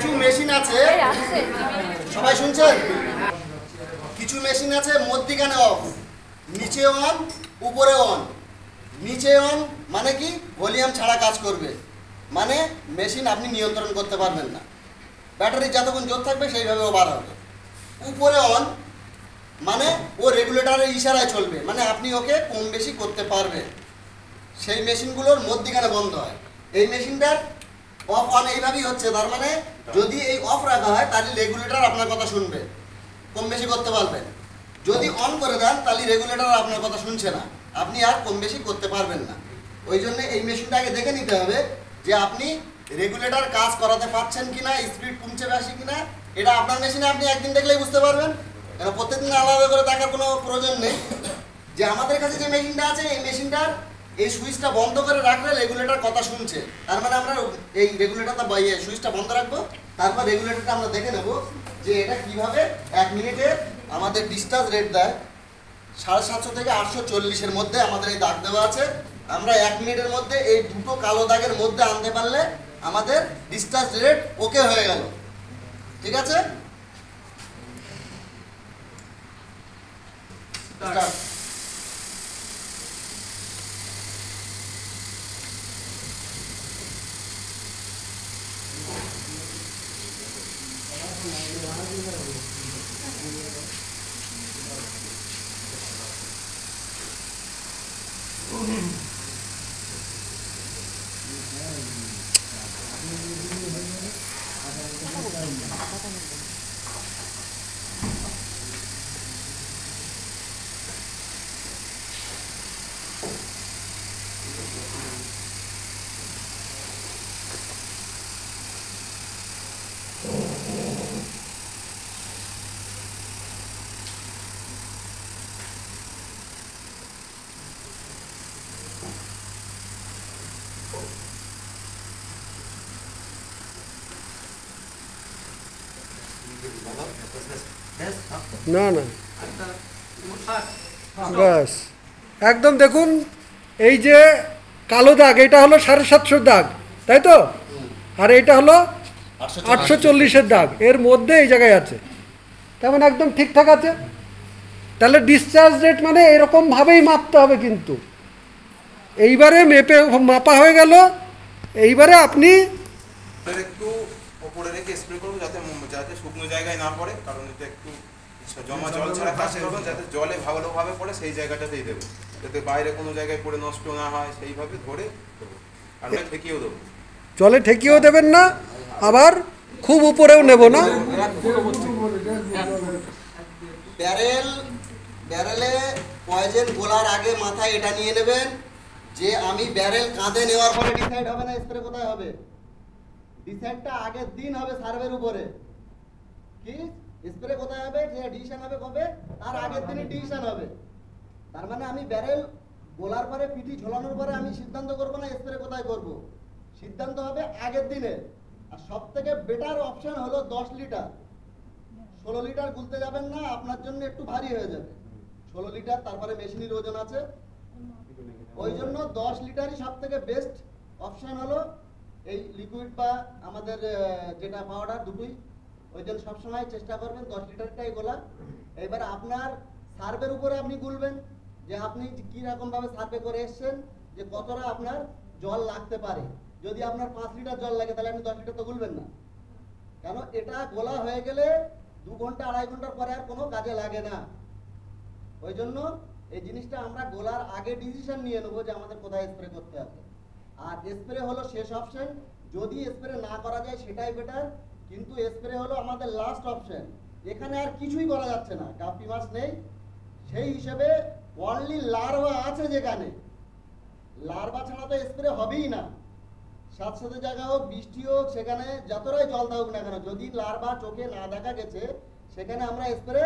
কিছু মেশিন আছে, সবাই শুনছেন? কিছু মেশিন আছে মধ্যিখানে অফ, নিচে অন, উপরে অন। নিচে অন মানে কি ভলিউম ছাড়া কাজ করবে, মানে মেশিন আপনি নিয়ন্ত্রণ করতে পারবেন না, ব্যাটারি যতক্ষণ জোর থাকবে সেইভাবে ও বার হবে। উপরে অন মানে ও রেগুলেটরের ইশারায় চলবে, মানে আপনি ওকে কম বেশি করতে পারবেন। সেই মেশিনগুলোর মধ্যিখানে বন্ধ হয়। এই মেশিনটার অফ অন এইভাবেই হচ্ছে, তার মানে যদি এই অফ রাখা হয় তাহলে রেগুলেটর আপনার কথা শুনবে, কম বেশি করতে পারবেন। যদি অন করে দেন তাহলে রেগুলেটর আপনার কথা শুনছে না, আপনি আর কম বেশি করতে পারবেন না। ওই জন্য এই মেশিনটাকে দেখে নিতে হবে যে আপনি রেগুলেটর কাজ করাতে পারছেন কিনা, স্পিড কমছে বেশি কিনা। এটা আপনার মেশিনে আপনি একদিন দেখলেই বুঝতে পারবেন, কারণ প্রত্যেকদিন আলাদা করে দেখার কোনো প্রয়োজন নেই। যে আমাদের কাছে যে মেশিনটা আছে এই মেশিনটার এই সুইচটা বন্ধ করে রাখলে রেগুলেটর কথা শুনছে, তার মানে আমরা এই রেগুলেটরটা সুইচটা বন্ধ রাখবো, তারপর রেগুলেটরটা আমরা দেখে নেব যে এটা কিভাবে 1 মিনিটে আমাদের ডিসচার্জ রেট দেয়। 750 থেকে 840-এর মধ্যে আমাদের এই দাগ দেওয়া আছে। আমরা 1 মিনিটের মধ্যে এই দুটো কালো দাগের মধ্যে আনতে পারলে আমাদের ডিসচার্জ রেট ওকে হয়ে গেল। ঠিক আছে? না না ব্যাস একদম দেখুন, এই যে কালো দাগ এটা হলো 750 দাগ, তাই তো? আর এটা হলো 840-এর দাগ, এর মধ্যে এই জায়গায় আছে, তেমন একদম ঠিকঠাক আছে। তাহলে ডিসচার্জ রেট মানে এরকমভাবেই মাপতে হবে। কিন্তু এইবারে মাপা হয়ে গেল, এইবারে আপনি একটু উপরে রেখে স্প্রে করবো যাতে শুকনো জায়গায় না পড়ে, কারণ এটা একটু জমা জল ছাড়া কাজ করবেন, যাতে জলে ভালোভাবে পড়ে সেই জায়গাটাতেই দেবো, যাতে বাইরে কোনো জায়গায় পড়ে নষ্ট না হয়, সেইভাবে ধরে দেবো। আর ঠেকিয়েও দেবো, জলে ঠেকিয়েও দেবেন না, আবার খুব উপরেও নেব না। ব্যারেলে পয়জন গোলার আগে মাথায় এটা নিয়ে নেবেন যে আমি ব্যারেল কাঁধে নেওয়ার পরে ডিসাইড হবে না স্প্রে কোথায় হবে। ডিসাইডটা আগের দিন হবে সার্ভের উপরে, কি স্প্রে কোথায় হবে, যে ডিসিশন হবে কবে, তার আগের দিনই ডিসিশন হবে। তার মানে আমি ব্যারেল গোলার পরে পিঠি ঝোলানোর পরে আমি সিদ্ধান্ত করবো না স্প্রে কোথায় করব, সিদ্ধান্ত হবে আগের দিনে। আর সব থেকে বেটার অপশন হলো 10 লিটার। 16 লিটার গুলতে যাবেন না, আপনার জন্য একটু ভারী হয়ে যাবে। 16 লিটার, তারপরে মেশিনের ওজন আছে, ওই জন্য 10 লিটারই সব থেকে বেস্ট অপশন হলো। এই লিকুইড বা আমাদের যেটা পাউডার দুটোই, ওই জন্য সবসময় চেষ্টা করবেন 10 লিটারটাই গোলা। এবার আপনার সার্ভের উপরে আপনি গুলবেন যে আপনি কি রকম ভাবে সার্ভে করে এসছেন, যে কতটা আপনার জল লাগতে পারে। যদি আপনার 5 লিটার জল লাগে তাহলে আপনি 10 লিটার তো গুলবেন না, কেন এটা গোলা হয়ে গেলে 2 ঘন্টা 2.5 ঘন্টার পরে আর কোনো কাজে লাগে না। ওই জন্য এই জিনিসটা আমরা গোলার আগে ডিসিশন নিয়ে নেবো যে আমাদের কোথায় স্প্রে করতে হবে। আর স্প্রে হলো শেষ অপশন, যদি স্প্রে না করা যায় সেটাই বেটার, কিন্তু স্প্রে হলো আমাদের লাস্ট অপশন। এখানে আর কিছুই করা যাচ্ছে না, গাপ্পি মাছ নেই, সেই হিসেবে অনলি লার্ভা আছে, যেখানে লার্ভা ছাড়া তো স্প্রে হবেই না। সাথে জায়গা হোক, বৃষ্টি হোক, সেখানে যতটাই জল থাকুক না কেন, যদি লার্ভা চোখে না দেখা গেছে সেখানে আমরা স্প্রে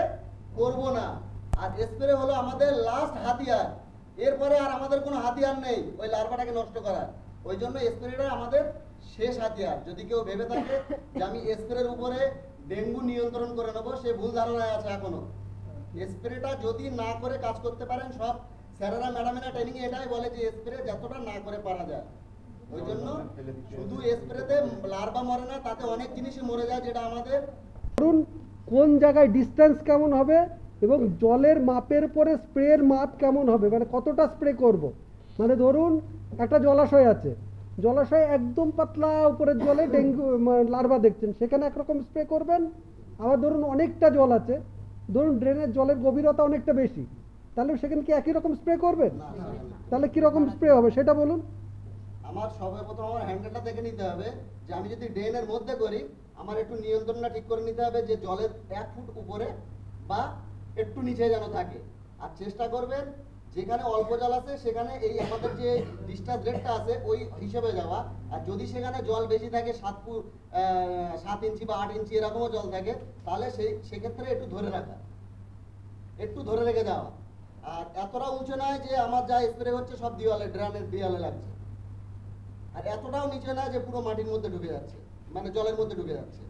করব না। আর স্প্রে হলো আমাদের লাস্ট হাতিয়ার, এরপরে আর আমাদের কোনো হাতিয়ার নেই ওই লার্ভাটাকে নষ্ট করার। ওই জন্য স্প্রেটা আমাদের শেষ হাতিয়ার। যদি কেউ ভেবে থাকে যে আমি স্প্রের উপরে ডেঙ্গু নিয়ন্ত্রণ করে নেবো, সে ভুল ধারণায় আছে এখনো। স্প্রেটা যদি না করে কাজ করতে পারেন, সব স্যারেরা ম্যাডামেরা ট্রেনিংয়ে এটাই বলে যে স্প্রে যতটা না করে পারা যায়। ওই জন্য শুধু স্প্রেতে লার্ভা মরে না, তাতে অনেক জিনিসই মরে যায়, যেটা আমাদের ধরুন কোন জায়গায় ডিসটেন্স কেমন হবে এবং জলের মাপের পরে স্প্রের মাপ কেমন হবে, মানে কতটা স্প্রে করব। মানে ধরুন একটা জলাশয় আছে, জলাশয়ে একদম পাতলা উপরের জলে ডেঙ্গু লার্ভা দেখছেন, সেখানে একরকম স্প্রে করবেন। আবার ধরুন অনেকটা জল আছে, ধরুন ড্রেনের জলের গভীরতা অনেকটা বেশি, তাহলে সেখানে কি একই রকম স্প্রে করবেন? না, সেখানে তাহলে কীরকম স্প্রে হবে সেটা বলুন। আমার সর্বপ্রথম আমার হ্যান্ডেলটা দেখে নিতে হবে যে আমি যদি ড্রেনের মধ্যে করি, আমার একটু নিয়ন্ত্রণটা ঠিক করে নিতে হবে যে জলের 1 ফুট উপরে বা একটু নিচে যেন থাকে। আর চেষ্টা করবেন যেখানে অল্প জল আছে সেখানে এই আমাদের যে ডিসচার্জ রেটটা আছে ওই হিসেবে যাওয়া। আর যদি সেখানে জল বেশি থাকে 7 ইঞ্চি বা 8 ইঞ্চি এরকমও জল থাকে, তাহলে সেক্ষেত্রে একটু ধরে রাখা, একটু ধরে রেখে যাওয়া। আর এতটা উঁচু নয় যে আমার যা স্প্রে হচ্ছে সব দেওয়ালে, ড্রেনের দেওয়ালে লাগছে। আর এতটাও নিচে না যে পুরো মাটির মধ্যে ঢুকে যাচ্ছে, মানে জলের মধ্যে ঢুকে যাচ্ছে।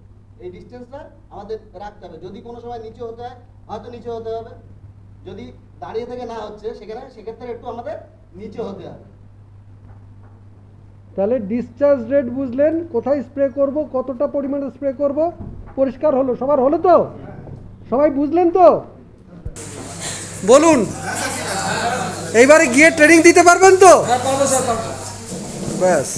এই ডিস্টেন্সটা আমাদের রাখতে হবে। যদি কোনো সময় নিচে হতে হয় হয়তো নিচে হতে হবে, যদি দাঁড়িয়ে থেকে না হচ্ছে সেক্ষেত্রে একটু আমাদের নিচে হতে হবে। তাহলে ডিসচার্জ রেট বুঝলেন, কোথায় স্প্রে করব, কতটা পরিমাণে স্প্রে করব, পরিষ্কার হলো, সবার হলো তো? সবাই বুঝলেন তো? বলুন, এইবারে গিয়ে ট্রেনিং দিতে পারবেন তো? ব্যাস।